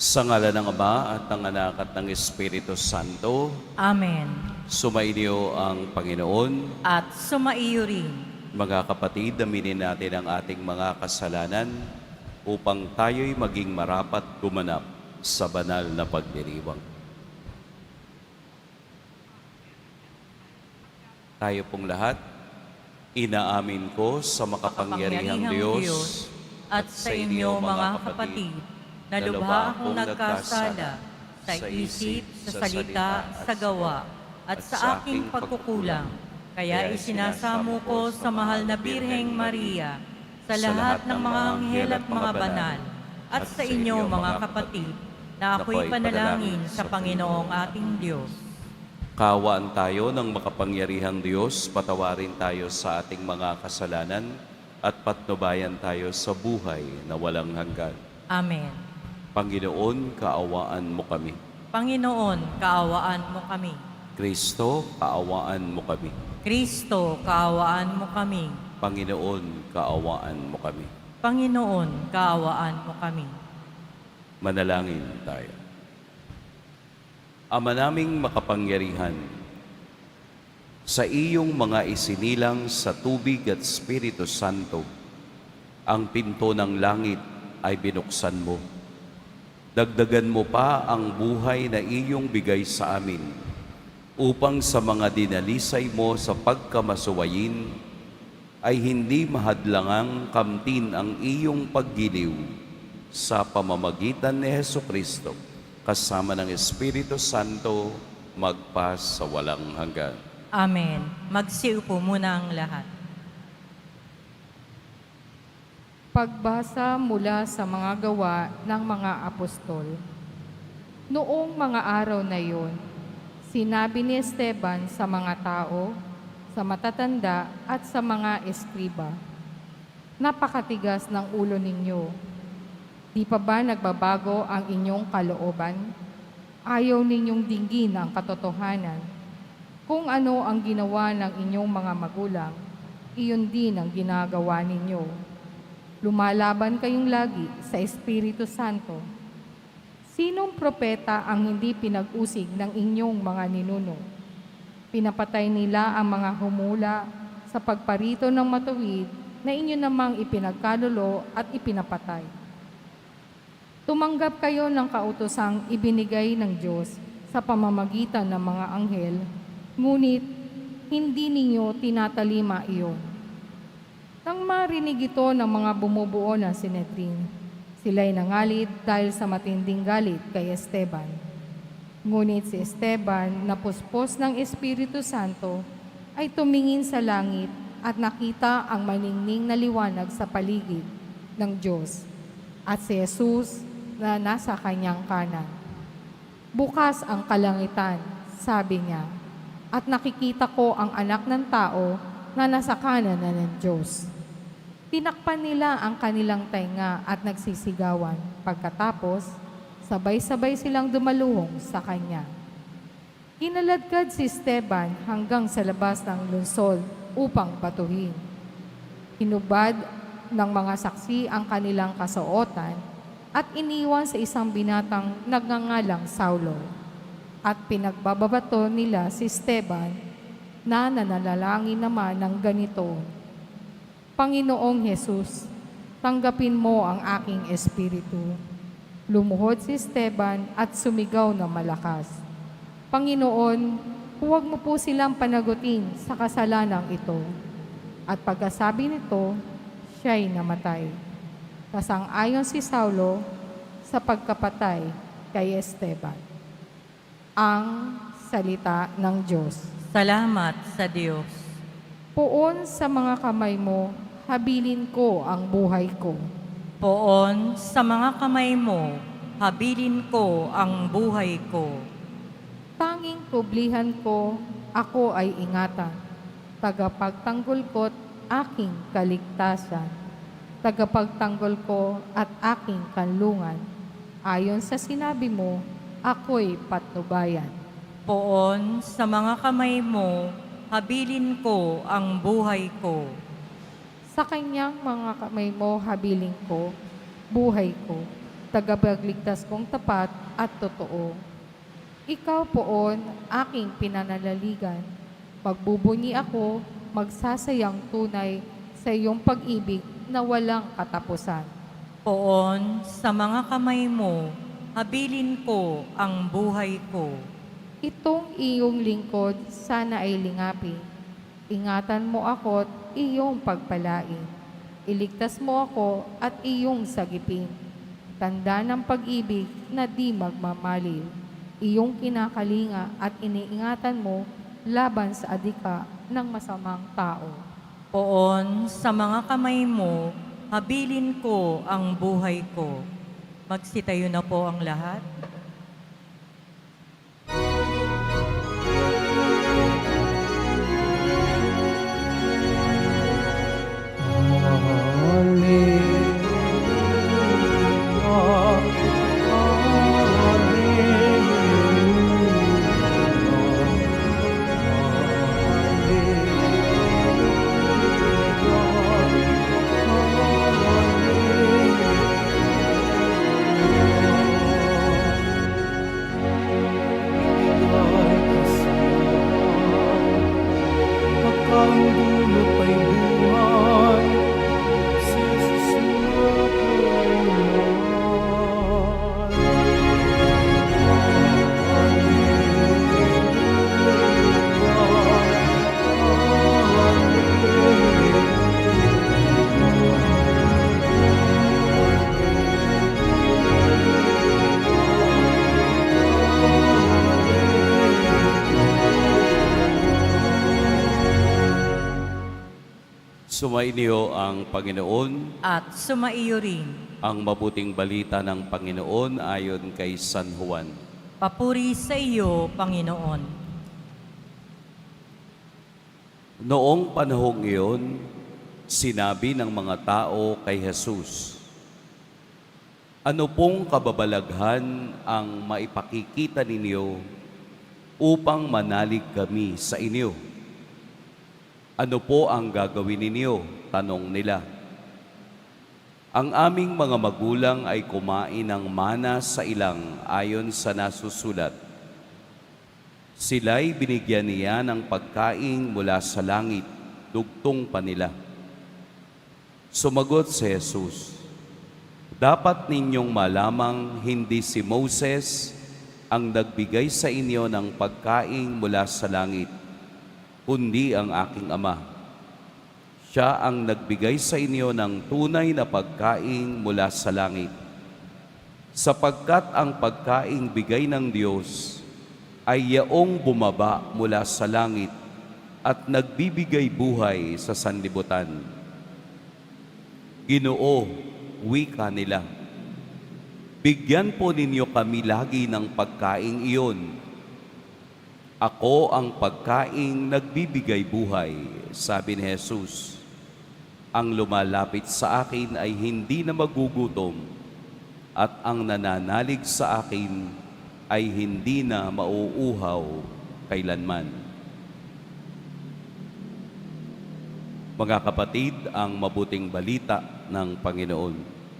Sa ngalan ng Ama at ng Anak at ng Espiritu Santo, Amen. sumainyo ang Panginoon. At sumaiyo rin. Mga kapatid, aminin natin ang ating mga kasalanan upang tayo'y maging marapat gumanap sa banal na pagdiriwang. Tayo pong lahat, inaamin ko sa makapangyarihang Diyos at sa inyo mga kapatid, na lubha akong nagkasala sa isip, sa salita, sa gawa, at sa aking pagkukulang. Kaya isinasamo ko sa mahal na Birheng Maria, sa lahat ng mga anghel at mga banal, at sa inyo mga kapatid, na ako'y panalangin sa Panginoong ating Diyos. Kaawaan tayo ng makapangyarihang Diyos, patawarin tayo sa ating mga kasalanan at patnubayan tayo sa buhay na walang hanggan. Amen. Panginoon, kaawaan mo kami. Panginoon, kaawaan mo kami. Kristo, kaawaan mo kami. Kristo, kaawaan mo kami. Panginoon, kaawaan mo kami. Panginoon, kaawaan mo kami. Manalangin tayo. Ama naming makapangyarihan, sa iyong mga isinilang sa tubig at Espiritu Santo, ang pinto ng langit ay binuksan mo. Dagdagan mo pa ang buhay na iyong bigay sa amin, upang sa mga dinalisay mo sa pagkamasuwayin, ay hindi mahadlangang kamtin ang iyong paggiliw sa pamamagitan ni Jesucristo, kasama ng Espiritu Santo, magpa sa walang hanggan. Amen. Magsiupo muna ang lahat. Pagbasa mula sa mga gawa ng mga apostol. Noong mga araw na iyon, sinabi ni Esteban sa mga tao, sa matatanda at sa mga eskriba, "Napakatigas ng ulo ninyo. Di pa ba nagbabago ang inyong kalooban? Ayaw ninyong dinggin ang katotohanan. Kung ano ang ginawa ng inyong mga magulang, iyon din ang ginagawa ninyo. Lumalaban kayong lagi sa Espiritu Santo. Sinong propeta ang hindi pinag-usig ng inyong mga ninuno? Pinapatay nila ang mga humula sa pagparito ng matuwid na inyo namang ipinagkalulo at ipinapatay. Tumanggap kayo ng kautosang ibinigay ng Diyos sa pamamagitan ng mga anghel, ngunit hindi ninyo tinatalima iyon. Nang marinig ito ng mga bumubuo ng Sinedrin, sila'y nangalit dahil sa matinding galit kay Esteban. Ngunit si Esteban, na puspos ng Espiritu Santo, ay tumingin sa langit at nakita ang maningning na liwanag sa paligid ng Diyos at si Jesus na nasa kanyang kanan. Bukas ang kalangitan, sabi niya, at nakikita ko ang anak ng tao na nasa kanan na ng Diyos. Tinakpan nila ang kanilang tainga at nagsisigawan. Pagkatapos, sabay-sabay silang dumaluhong sa kanya. Kinaladkad si Esteban hanggang sa labas ng lungsod upang batuhin. Hinubad ng mga saksi ang kanilang kasuotan at iniwan sa isang binatang nagngangalang Saulo. At pinagbababato nila si Esteban na nananalangin naman ng ganito, "Panginoong Jesus, tanggapin mo ang aking espiritu." Lumuhod si Esteban at sumigaw ng malakas, "Panginoon, huwag mo po silang panagutin sa kasalanang ito." At pagkasabi nito, siya'y namatay. Nasang-ayon si Saulo sa pagkapatay kay Esteban. Ang salita ng Diyos. Salamat sa Diyos. Poon sa mga kamay mo, habilin ko ang buhay ko. Poon sa mga kamay mo, habilin ko ang buhay ko. Tanging kublihan ko, ako ay ingatan. Tagapagtanggol ko't aking kaligtasan. Tagapagtanggol ko at aking kanlungan. Ayon sa sinabi mo, ako'y patnubayan. Poon sa mga kamay mo, habilin ko ang buhay ko. Sa kanyang mga kamay mo habiling ko, buhay ko. tagapagligtas kong tapat at totoo. Ikaw poon aking pinanalaligan. Pagbubunyi ako, magsasayang tunay sa iyong pag-ibig na walang katapusan. Poon, sa mga kamay mo, habilin ko ang buhay ko. Itong iyong lingkod sana ay lingapin. Ingatan mo ako't iyong pagpalain. Iligtas mo ako at iyong sagipin. Tanda ng pag-ibig na di magmamaliw. Iyong kinakalinga at iniingatan mo laban sa adika ng masamang tao. Poon, sa mga kamay mo, habilin ko ang buhay ko. Magsitayo na po ang lahat. Sumainyo ang Panginoon, At sumaiyo rin. ang mabuting balita ng Panginoon ayon kay San Juan. Papuri sa iyo, Panginoon. Noong panahong iyon, sinabi ng mga tao kay Jesus, "Ano pong kababalaghan ang maipakikita ninyo upang manalig kami sa inyo? Ano po ang gagawin ninyo?" Tanong nila. "Ang aming mga magulang ay kumain ng mana sa ilang ayon sa nasusulat. Sila'y binigyan niya ng pagkain mula sa langit, dugtong pa nila." Sumagot si Jesus, "Dapat ninyong malamang hindi si Moses ang nagbigay sa inyo ng pagkain mula sa langit, kundi ang aking Ama. Siya ang nagbigay sa inyo ng tunay na pagkain mula sa langit. Sapagkat ang pagkaing bigay ng Diyos ay yaong bumaba mula sa langit at nagbibigay buhay sa sanlibutan." "Ginoo," wika nila, "bigyan po ninyo kami lagi ng pagkaing iyon." "Ako ang pagkaing nagbibigay buhay," sabi ni Jesus. "Ang lumalapit sa akin ay hindi na magugutom, at ang nananalig sa akin ay hindi na mauuhaw kailanman." Mga kapatid, ang mabuting balita ng Panginoon.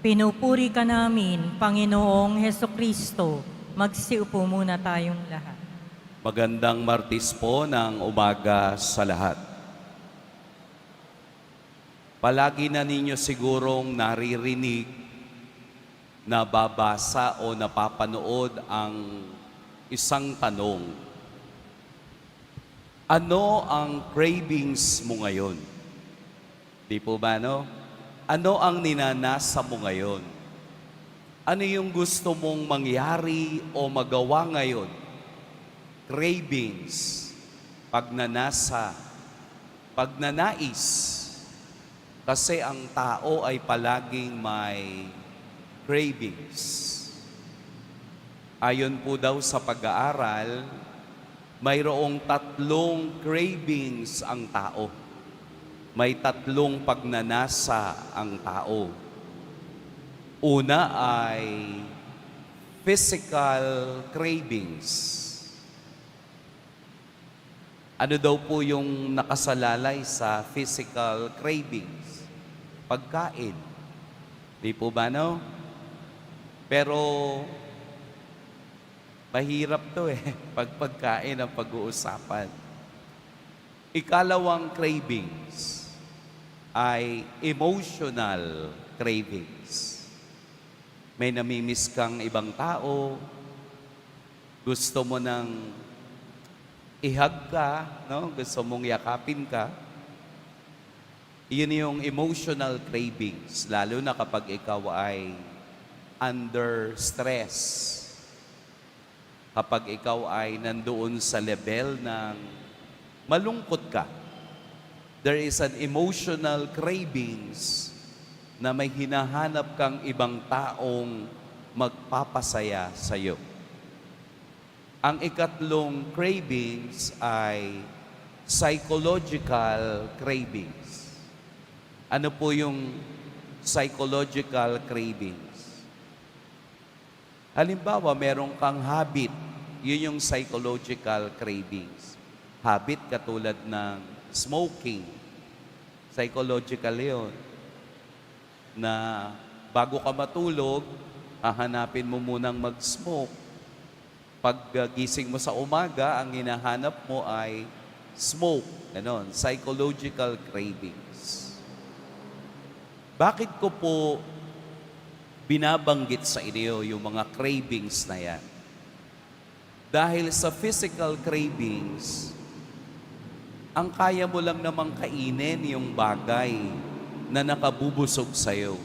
Pinupuri ka namin, Panginoong Hesukristo. Magsiupo muna tayong lahat. Magandang Martes po ng umaga sa lahat. Palagi na ninyo sigurong naririnig, nababasa o napapanood ang isang tanong. Ano ang cravings mo ngayon? Di po ba, no? Ano ang ninanasa mo ngayon? Ano yung gusto mong mangyari o magawa ngayon? Cravings, pagnanasa, pagnanais. Kasi ang tao ay palaging may cravings. Ayon po daw sa pag-aaral, mayroong 3 cravings ang tao. May 3 pagnanasa ang tao. Una ay physical cravings. Ano daw po yung nakasalalay sa physical cravings? Pagkain. Di po ba, no? Pero mahirap to pag pagkain ang pag-uusapan. Ikalawang cravings ay emotional cravings. May namimiss kang ibang tao, gusto mo nang ihag ka, no? Gusto mong yakapin ka. Yun yung emotional cravings, lalo na kapag ikaw ay under stress. Kapag ikaw ay nandoon sa level ng malungkot ka, there is an emotional cravings na may hinahanap kang ibang taong magpapasaya sa iyo. Ang ikatlong cravings ay psychological cravings. Ano po yung psychological cravings? Halimbawa, meron kang habit. Yun yung psychological cravings. Habit katulad ng smoking. Psychological yun. Na bago ka matulog, hahanapin mo munang mag-smoke. Pag gising mo sa umaga, ang hinahanap mo ay smoke. Ganon, psychological cravings. Bakit ko po binabanggit sa inyo yung mga cravings na yan? Dahil sa physical cravings, ang kaya mo lang namang kainin yung bagay na nakabubusog sa'yo.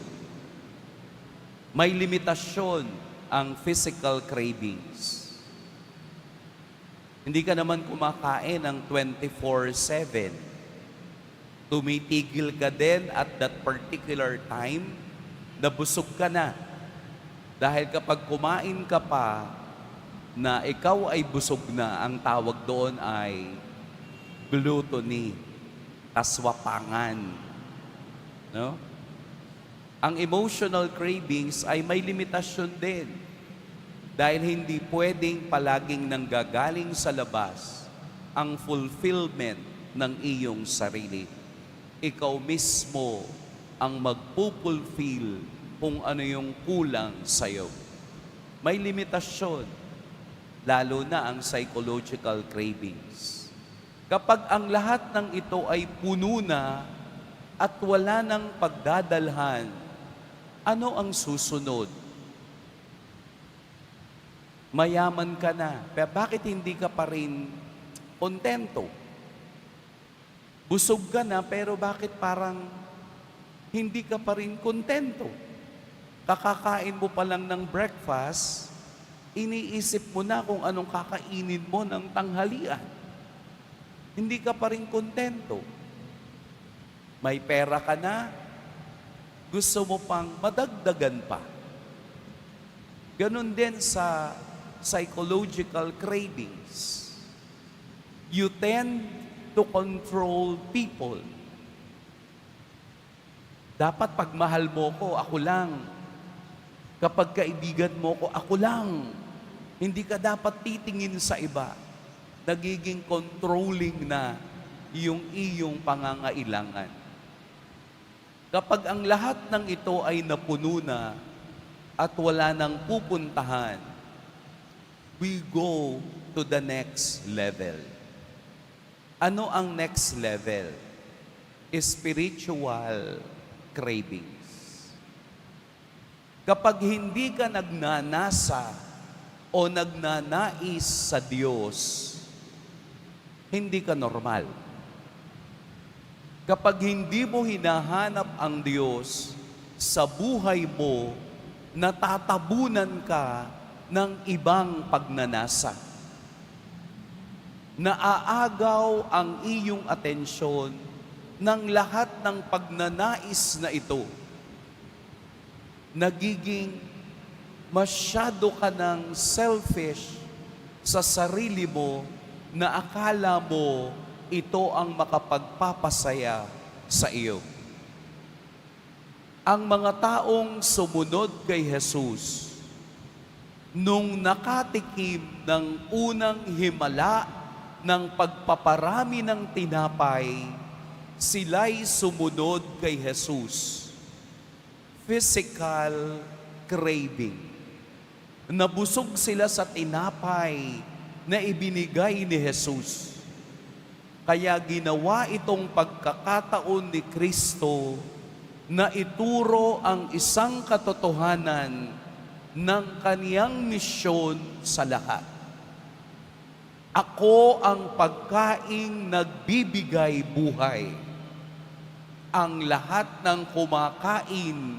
May limitasyon ang physical cravings. Hindi ka naman kumakain ng 24/7. Tumitigil ka din at that particular time, nabusog ka na. Dahil kapag kumain ka pa na ikaw ay busog na, ang tawag doon ay gluttony, kaswapangan. No? Ang emotional cravings ay may limitasyon din. Dahil hindi pwedeng palaging nanggagaling sa labas ang fulfillment ng iyong sarili. Ikaw mismo ang magpupulfill kung ano yung kulang sa'yo. May limitasyon, lalo na ang psychological cravings. Kapag ang lahat ng ito ay puno na at wala ng pagdadalhan, ano ang susunod? Mayaman ka na, pero bakit hindi ka pa rin kontento? Busog ka na, pero bakit parang hindi ka pa rin kontento? Kakakain mo pa lang ng breakfast, iniisip mo na kung anong kakainin mo ng tanghalian. Hindi ka pa rin kontento. May pera ka na, gusto mo pang madagdagan pa. Ganon din sa psychological cravings. You tend to control people. Dapat pag mahal mo ko, ako lang. Kapag kaibigan mo ko, ako lang. Hindi ka dapat titingin sa iba. Nagiging controlling na yung iyong pangangailangan. Kapag ang lahat ng ito ay napuno na at wala nang pupuntahan, we go to the next level. Ano ang next level? Spiritual cravings. Kapag hindi ka nagnanasa o nagnanais sa Diyos, hindi ka normal. Kapag hindi mo hinahanap ang Diyos sa buhay mo, natatabunan ka ng ibang pagnanasa. Naaagaw ang iyong atensyon ng lahat ng pagnanais na ito. Nagiging masyado ka ng selfish sa sarili mo na akala mo ito ang makapagpapasaya sa iyo. Ang mga taong sumunod kay Jesus, nung nakatikim ng unang himala ng pagpaparami ng tinapay, sila'y sumunod kay Jesus. Physical craving. Nabusog sila sa tinapay na ibinigay ni Jesus. Kaya ginawa itong pagkakataon ni Kristo na ituro ang isang katotohanan ng kaniyang misyon sa lahat. Ako ang pagkaing nagbibigay buhay. Ang lahat ng kumakain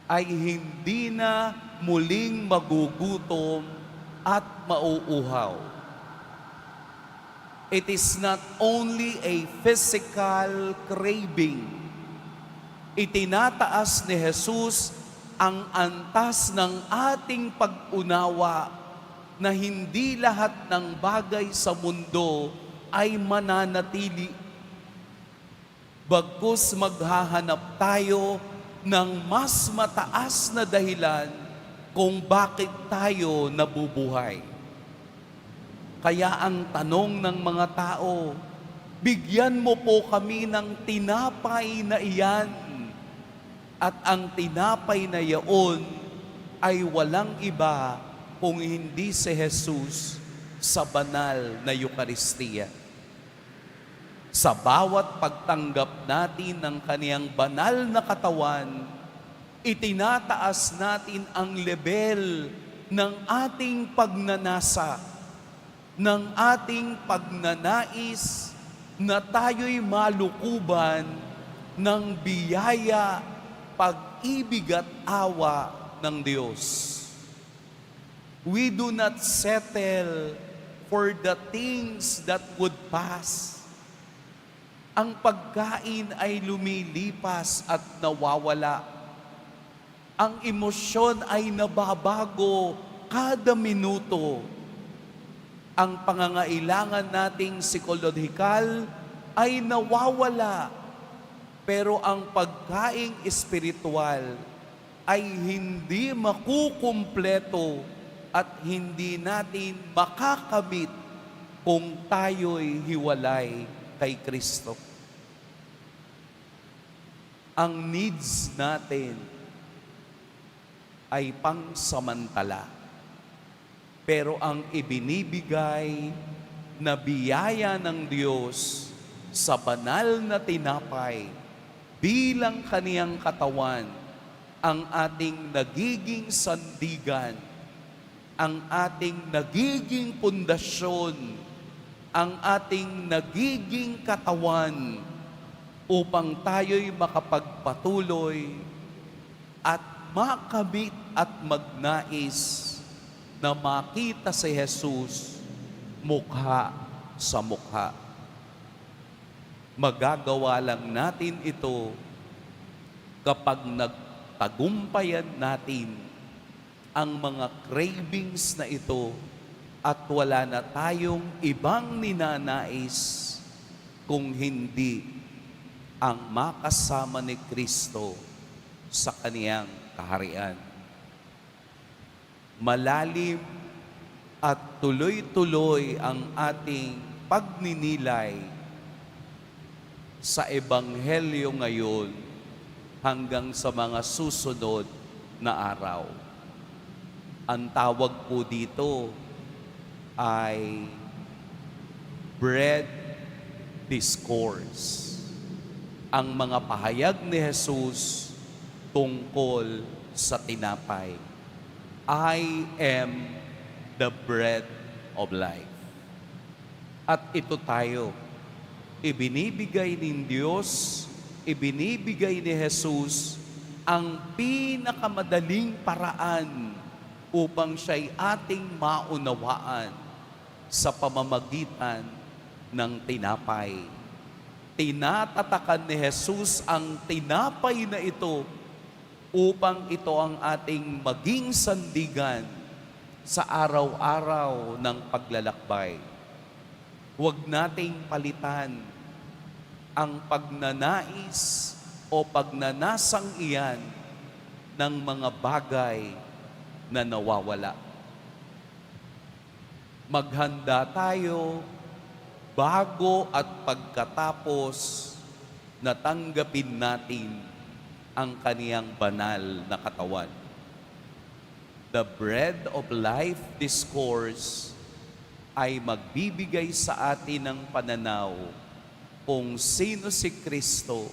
ay hindi na muling magugutom at mauuhaw. It is not only a physical craving. Itinataas ni Jesus ang antas ng ating pag-unawa na hindi lahat ng bagay sa mundo ay mananatili. Bagkus maghahanap tayo ng mas mataas na dahilan kung bakit tayo nabubuhay. Kaya ang tanong ng mga tao, bigyan mo po kami ng tinapay na iyan. At ang tinapay na iyon ay walang iba kung hindi si Jesus sa banal na Eukaristiya. Sa bawat pagtanggap natin ng kaniyang banal na katawan, itinataas natin ang level ng ating pagnanasa, ng ating pagnanais na tayo'y malukuban ng biyaya, pag-ibig at awa ng Diyos. We do not settle for the things that would pass. Ang pagkain ay lumilipas at nawawala. Ang emosyon ay nababago kada minuto. Ang pangangailangan nating psikolohikal ay nawawala. Pero ang pagkaing espiritual ay hindi makukumpleto at hindi natin makakamit kung tayo'y hiwalay kay Kristo. Ang needs natin ay pangsamantala. Pero ang ibinibigay na biyaya ng Diyos sa banal na tinapay bilang kaniyang katawan, ang ating nagiging sandigan, ang ating nagiging pundasyon, ang ating nagiging katawan upang tayo'y makapagpatuloy at makamit at magnais na makita si Jesus mukha sa mukha. Magagawa lang natin ito kapag nagtagumpayan natin ang mga cravings na ito at wala na tayong ibang ninanais kung hindi ang makasama ni Kristo sa kaniyang kaharian. Malalim at tuloy-tuloy ang ating pagninilay sa Ebanghelyo ngayon hanggang sa mga susunod na araw. Ang tawag po dito ay bread discourse. Ang mga pahayag ni Jesus tungkol sa tinapay. I am the bread of life. At ito tayo, ibinibigay ng Diyos, ibinibigay ni Jesus ang pinakamadaling paraan upang siya'y ating maunawaan sa pamamagitan ng tinapay. Tinatatakan ni Jesus ang tinapay na ito upang ito ang ating maging sandigan sa araw-araw ng paglalakbay. Huwag nating palitan ang pagnanais o pagnanasang iyan ng mga bagay na nawawala. Maghanda tayo bago at pagkatapos na tanggapin natin ang kaniyang banal na katawan. The Bread of Life Discourse ay magbibigay sa atin ng pananaw kung sino si Kristo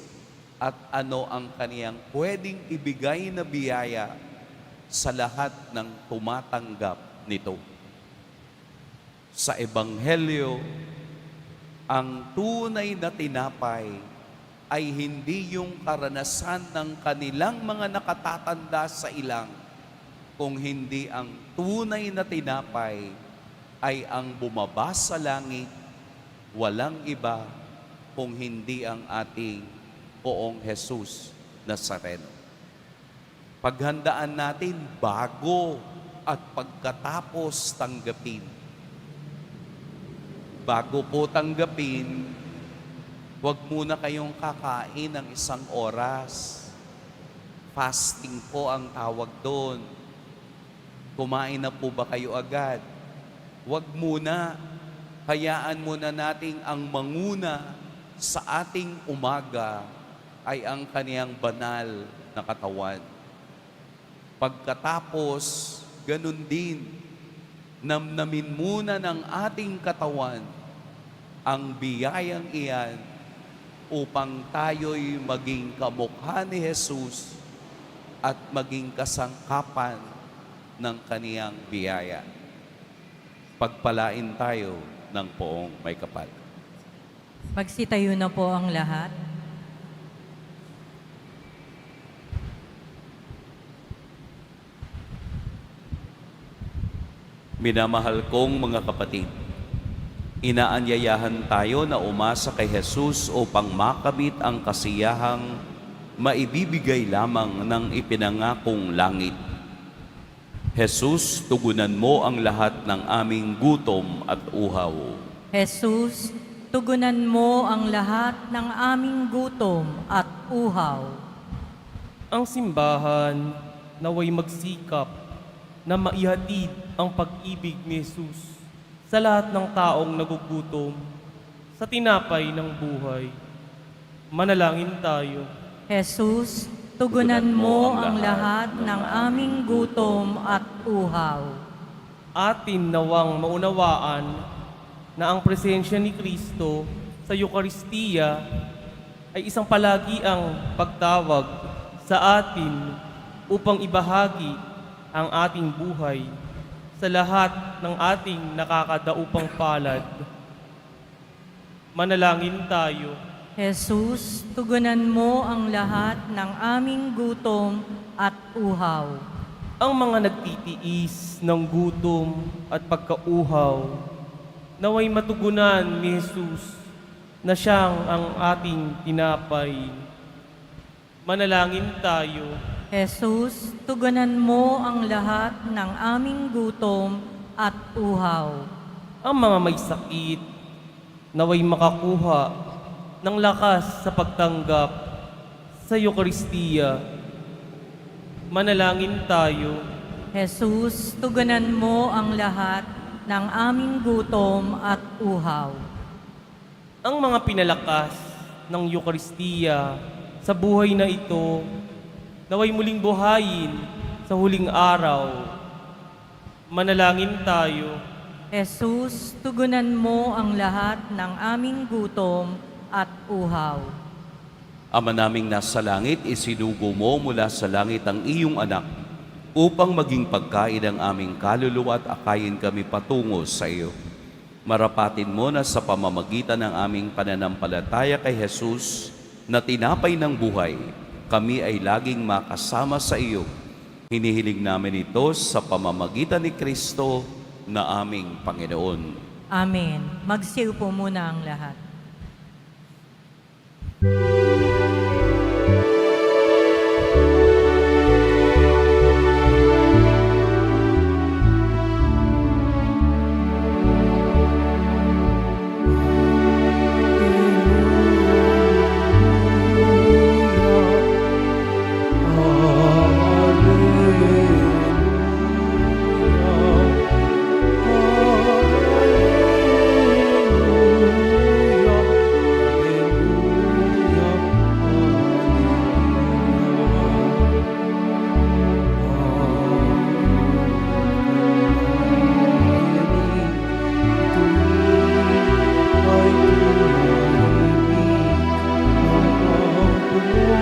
at ano ang kaniyang pwedeng ibigay na biyaya sa lahat ng tumatanggap nito. Sa Ebanghelyo, ang tunay na tinapay ay hindi yung karanasan ng kanilang mga nakatatanda sa ilang, kung hindi ang tunay na tinapay ay ang bumaba sa langit, walang iba kung hindi ang ating Poong Jesus Nazareno. Paghandaan natin bago at pagkatapos tanggapin. Bago po tanggapin, huwag muna kayong kakain ng 1 oras. Fasting po ang tawag doon. Kumain na po ba kayo agad? Huwag muna. Hayaan muna nating ang manguna sa ating umaga ay ang kaniyang banal na katawan. Pagkatapos, ganun din, namnamin muna ng ating katawan ang biyayang iyan upang tayo'y maging kamukha ni Jesus at maging kasangkapan ng kaniyang biyaya. Pagpalain tayo ng Poong May Kapal. Magsitayo na po ang lahat. Minamahal kong mga kapatid, inaanyayahan tayo na umasa kay Jesus upang makamit ang kasiyahang maibibigay lamang ng ipinangakong langit. Jesus, tugunan mo ang lahat ng aming gutom at uhaw. Jesus, tugunan mo ang lahat ng aming gutom at uhaw. Ang simbahan naway magsikap na maihatid ang pag-ibig ni Jesus sa lahat ng taong nagugutom sa tinapay ng buhay. Manalangin tayo. Jesus, tugunan mo ang lahat ng aming gutom at uhaw. Atin nawang maunawaan na ang presensya ni Kristo sa Eukaristiya ay isang palagiang pagtawag sa atin upang ibahagi ang ating buhay sa lahat ng ating nakakadaupang palad. Manalangin tayo. Jesus, tugunan mo ang lahat ng aming gutom at uhaw. Ang mga nagtitiis ng gutom at pagkauhaw, naway matugunan ni Jesus na siyang ang ating tinapay. Manalangin tayo. Jesus, tugunan mo ang lahat ng aming gutom at uhaw. Ang mga may sakit, naway makakuha ng lakas sa pagtanggap sa Eukaristiya. Manalangin tayo. Jesus, tugunan mo ang lahat ng aming gutom at uhaw. Ang mga pinalakas ng Eukaristiya sa buhay na ito, naway muling buhayin sa huling araw. Manalangin tayo. Jesus, tugunan mo ang lahat ng aming gutom at uhaw. Ama naming nasa langit, isinugo mo mula sa langit ang iyong anak upang maging pagkain ang aming kaluluwa at akayin kami patungo sa iyo. Marapatin mo na sa pamamagitan ng aming pananampalataya kay Jesus na tinapay ng buhay, kami ay laging makasama sa iyo. Hinihiling namin ito sa pamamagitan ni Kristo na aming Panginoon. Amen. Magsiupo muna ang lahat.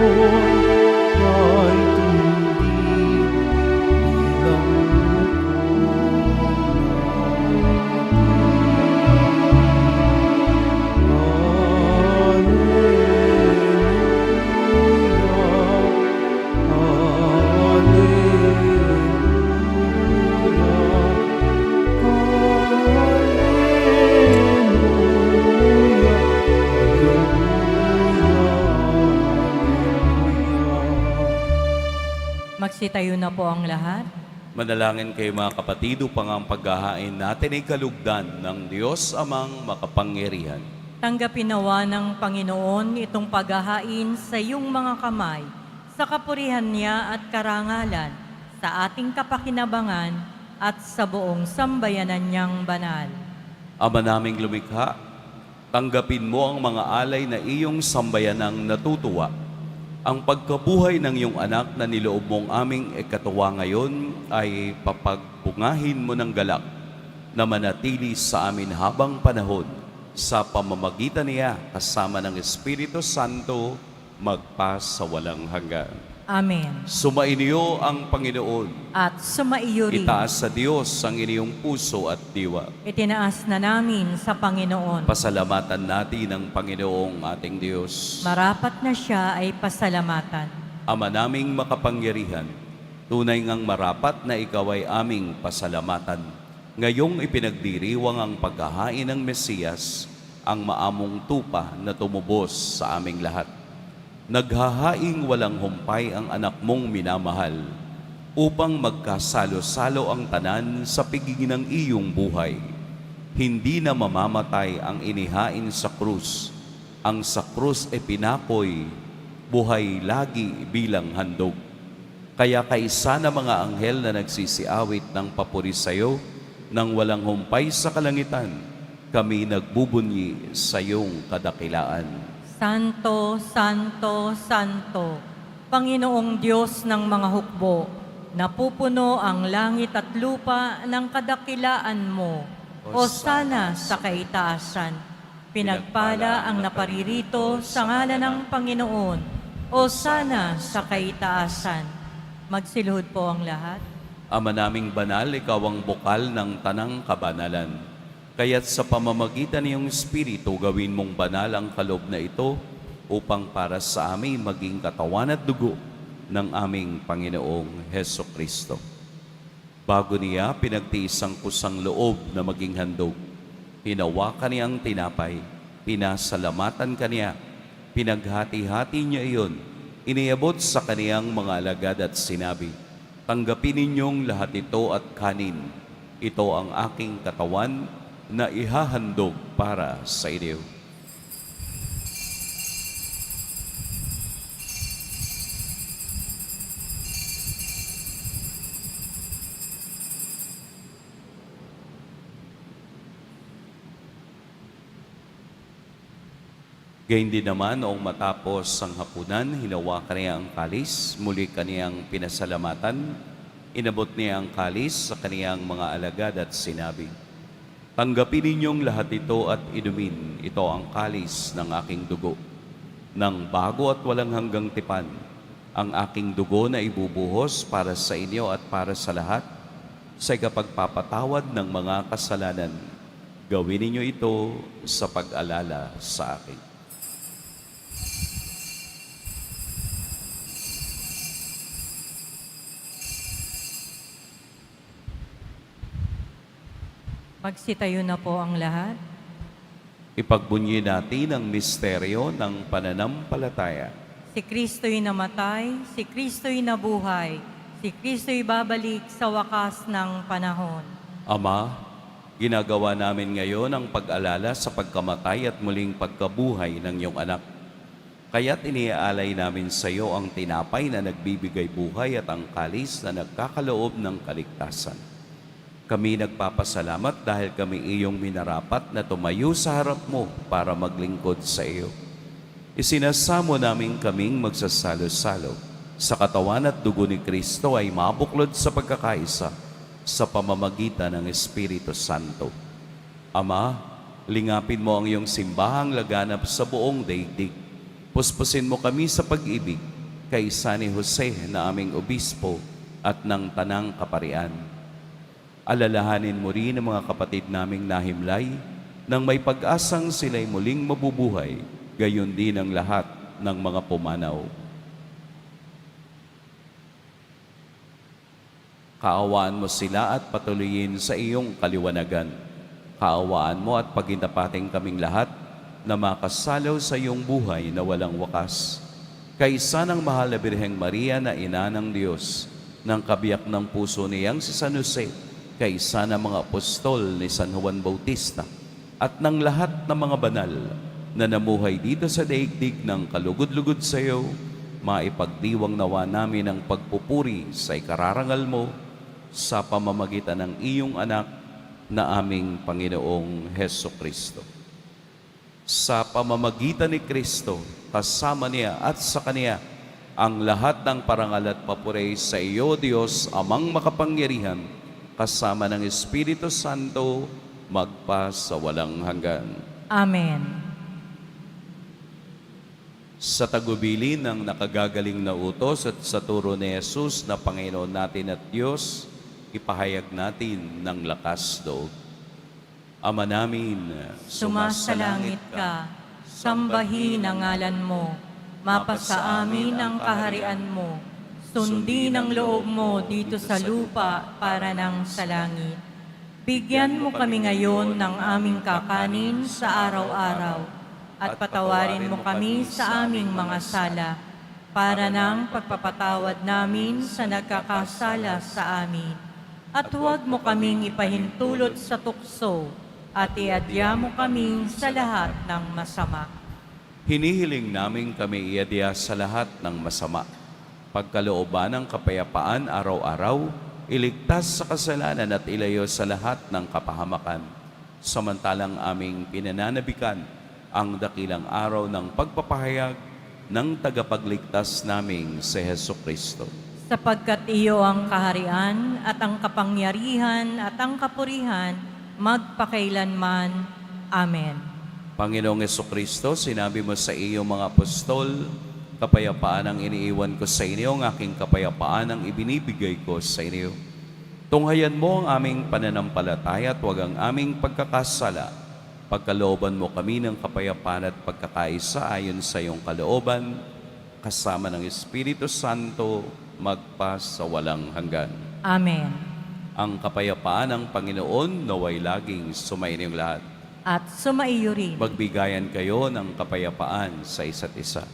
ay tumindi bilang Magsitayo na po ang lahat. Manalangin kayo mga kapatid upang ang paghahain natin ay kalugdan ng Diyos amang makapangyarihan. Tanggapin nawa ng Panginoon itong paghahain sa iyong mga kamay, sa kapurihan niya at karangalan, sa ating kapakinabangan at sa buong sambayanan niyang banal. Ama naming lumikha, tanggapin mo ang mga alay na iyong sambayanang natutuwa. Ang pagkabuhay ng iyong anak na niloob mong aming ikatuwa ngayon ay papagbungahin mo ng galak na manatili sa amin habang panahon sa pamamagitan niya kasama ng Espiritu Santo magpa sa walang hanggan. Amen. Sumainyo ang Panginoon. At sumaiyo rin. Itaas sa Diyos ang inyong puso at diwa. Itinaas na namin sa Panginoon. Pasalamatan natin ang Panginoong ating Diyos. Marapat na siya ay pasalamatan. Ama naming makapangyarihan, tunay ngang marapat na ikaw ay aming pasalamatan. Ngayong ipinagdiriwang ang paghahain ng Mesiyas, ang maamong tupa na tumubos sa aming lahat. Naghahaing walang humpay ang anak mong minamahal, upang magkasalo-salo ang tanan sa piging ng iyong buhay. Hindi na mamamatay ang inihain sa krus. Ang sa krus ay pinakoy, buhay lagi bilang handog. Kaya kaisa na mga anghel na nagsisiawit ng papuri sa iyo, nang walang humpay sa kalangitan, kami nagbubunyi sa iyong kadakilaan. Santo, Santo, Santo, Panginoong Diyos ng mga hukbo, napupuno ang langit at lupa ng kadakilaan mo. Hosana sa kaitaasan. Pinagpala ang naparirito sa ngalan ng Panginoon. Hosana sa kaitaasan. Magsiluhod po ang lahat. Ama naming banal, ikaw ang bukal ng tanang kabanalan. Kaya't sa pamamagitan ng iyong Espiritu, gawin mong banal ang kaloob na ito upang para sa amin maging katawan at dugo ng aming Panginoong Heso Kristo. Bago niya pinagtiis ang kusang loob na maging handog, hinawakan niya ang tinapay, pinasalamatan kaniya, pinaghati-hati niya iyon, iniabot sa kaniyang mga alagad at sinabi, "Tanggapin ninyong lahat ito at kanin. Ito ang aking katawan na ihahandog para sa inyo." Gayun din naman, noong matapos ang hapunan, hinawakan niya ang kalis, muli kaniyang pinasalamatan, inabot niya ang kalis sa kaniyang mga alagad at sinabi, "Tanggapin ninyong lahat ito at inumin. Ito ang kalis ng aking dugo, ng bago at walang hanggang tipan, ang aking dugo na ibubuhos para sa inyo at para sa lahat, sa ikapagpapatawad ng mga kasalanan. Gawin ninyo ito sa pag-alala sa akin." Magsitayo na po ang lahat. Ipagbunyi natin ang misteryo ng pananampalataya. Si Kristo'y namatay, si Kristo'y nabuhay, si Kristo'y babalik sa wakas ng panahon. Ama, ginagawa namin ngayon ang pag-alala sa pagkamatay at muling pagkabuhay ng iyong anak. Kaya't iniaalay namin sa iyo ang tinapay na nagbibigay buhay at ang kalis na nagkakaloob ng kaligtasan. Kami nagpapasalamat dahil kami iyong minarapat na tumayo sa harap mo para maglingkod sa iyo. Isinasamo namin kaming magsasalo-salo sa katawan at dugo ni Kristo ay mabuklod sa pagkakaisa sa pamamagitan ng Espiritu Santo. Ama, lingapin mo ang iyong simbahang laganap sa buong daigdig. Puspusin mo kami sa pag-ibig kaisa ni Jose na aming obispo at ng tanang kaparian. Alalahanin mo rin ang mga kapatid naming nahimlay nang may pag-asang sila'y muling mabubuhay, gayon din ang lahat ng mga pumanaw. Kaawaan mo sila at patuloyin sa iyong kaliwanagan. Kaawaan mo at pagintapating kaming lahat na makasalaw sa iyong buhay na walang wakas. Kaisa ng mahal na Birheng Maria na ina ng Diyos, ng kabiyak ng puso niyang si San Jose, kaisa ng mga apostol ni San Juan Bautista, at ng lahat ng mga banal na namuhay dito sa daigdig ng kalugod-lugod sa iyo, maipagdiwang nawa namin ang pagpupuri sa ikararangal mo sa pamamagitan ng iyong anak na aming Panginoong Heso Kristo. Sa pamamagitan ni Kristo, kasama niya at sa Kaniya, ang lahat ng parangal at papuri sa iyo, Diyos, Amang makapangyarihan, kasama ng Espiritu Santo, magpa sa walang hanggan. Amen. Sa tagubilin ng nakagagaling na utos at sa turo ni Jesus na Panginoon natin at Diyos, ipahayag natin ng lakas loob. Ama namin, Sumasalangit ka, sambahin ang ngalan mo, mapasa amin ang kaharian mo, sundin ang loob mo dito sa lupa para ng sa langit. Bigyan mo kami ngayon ng aming kakanin sa araw-araw, at patawarin mo kami sa aming mga sala, para ng pagpapatawad namin sa nagkakasala sa amin. At huwag mo kaming ipahintulot sa tukso, at iadya mo kami sa lahat ng masama. hinihiling namin kami iadya sa lahat ng masama. Pagkalooban ng kapayapaan araw-araw, iligtas sa kasalanan at ilayo sa lahat ng kapahamakan. Samantalang aming pinananabikan ang dakilang araw ng pagpapahayag ng tagapagligtas naming si Heso Kristo. Sapagkat iyo ang kaharian at ang kapangyarihan at ang kapurihan magpakailanman. Amen. Panginoong Jesucristo, sinabi mo sa iyong mga apostol, kapayapaan ang iniiwan ko sa inyo, ang aking kapayapaan ang ibinibigay ko sa inyo. Tunghayan mo ang aming pananampalataya at huwag ang aming pagkakasala. Pagkalooban mo kami ng kapayapaan at pagkakaisa ayon sa iyong kalooban, kasama ng Espiritu Santo, magpa sa walang hanggan. Amen. Ang kapayapaan ng Panginoon naway laging sumainyong lahat. At sumaiyo rin. Magbigayan kayo ng kapayapaan sa isa't isa.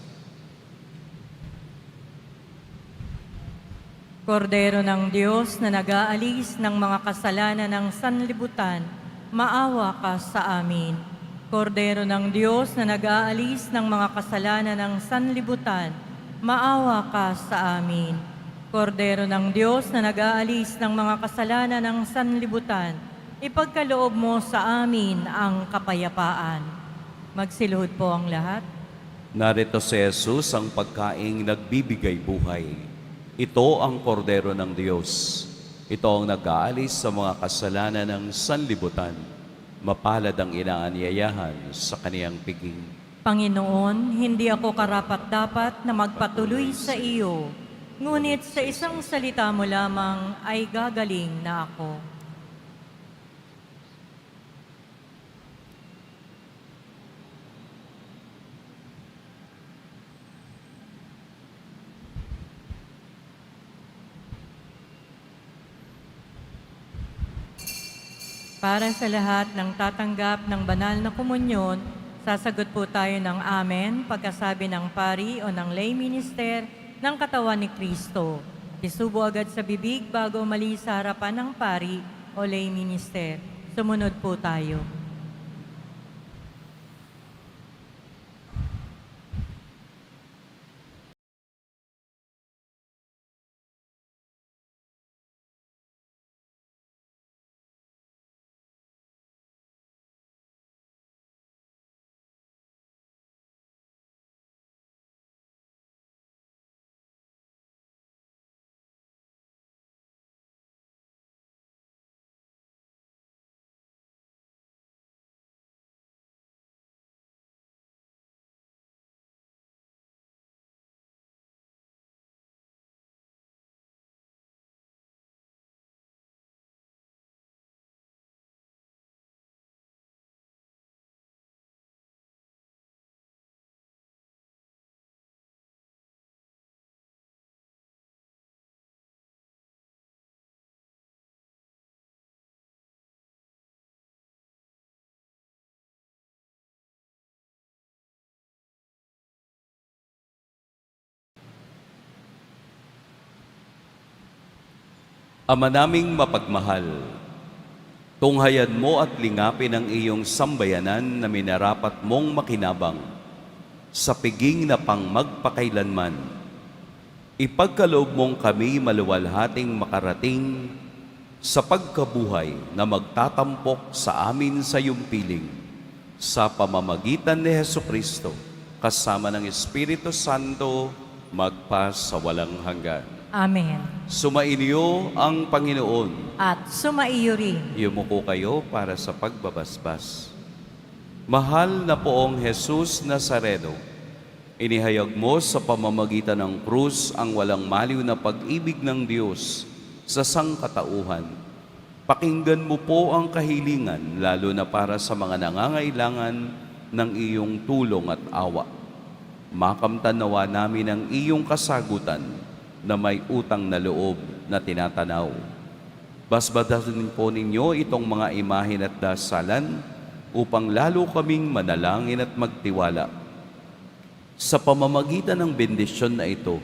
Kordero ng Diyos na nag-aalis ng mga kasalanan ng sanlibutan, maawa ka sa amin. Kordero ng Diyos na nag-aalis ng mga kasalanan ng sanlibutan, maawa ka sa amin. Kordero ng Diyos na nag-aalis ng mga kasalanan ng sanlibutan, ipagkaloob mo sa amin ang kapayapaan. Magsiluhod po ang lahat. Narito si Jesus ang pagkaing nagbibigay buhay. Ito ang kordero ng Diyos. Ito ang nag-aalis sa mga kasalanan ng sanlibutan. Mapalad ang inaanyayahan sa kaniyang piging. Panginoon, hindi ako karapat-dapat na magpatuloy sa iyo, ngunit sa isang salita mo lamang ay gagaling na ako. Para sa lahat ng tatanggap ng banal na komunyon, sasagot po tayo ng Amen pagkasabi ng pari o ng lay minister ng katawan ni Kristo. Isubo agad sa bibig bago umalis sa harapan ng pari o lay minister. Sumunod po tayo. Ama naming mapagmahal, tunghayan mo at lingapin ang iyong sambayanan na minarapat mong makinabang sa piging na pang magpakailanman. Ipagkaloob mong kami maluwalhating makarating sa pagkabuhay na magtatampok sa amin sa iyong piling sa pamamagitan ni Hesukristo kasama ng Espiritu Santo magpa sa walang hanggan. Amen. Sumainyo ang Panginoon. At sumaiyo rin. Yumuko kayo para sa pagbabasbas. Mahal na poong Jesus Nazareno, inihayag mo sa pamamagitan ng krus ang walang maliw na pag-ibig ng Diyos sa sangkatauhan. Pakinggan mo po ang kahilingan, lalo na para sa mga nangangailangan ng iyong tulong at awa. Makamtan nawa namin ang iyong kasagutan na may utang na loob na tinatanaw. Basbadasin po ninyo itong mga imahin at dasalan upang lalo kaming manalangin at magtiwala. Sa pamamagitan ng bendisyon na ito,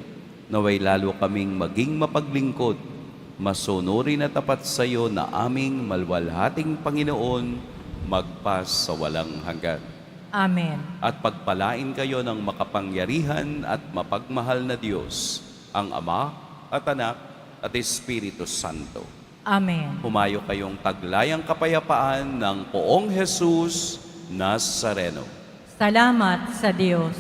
naway lalo kaming maging mapaglingkod, masunurin at tapat sa iyo na aming malwalhating Panginoon magpas sa walang hanggan. Amen. At pagpalain kayo ng makapangyarihan at mapagmahal na Diyos, ang Ama at Anak at Espiritu Santo. Amen. Humayo kayong taglayang kapayapaan ng poong Jesus Nazareno. Salamat sa Diyos.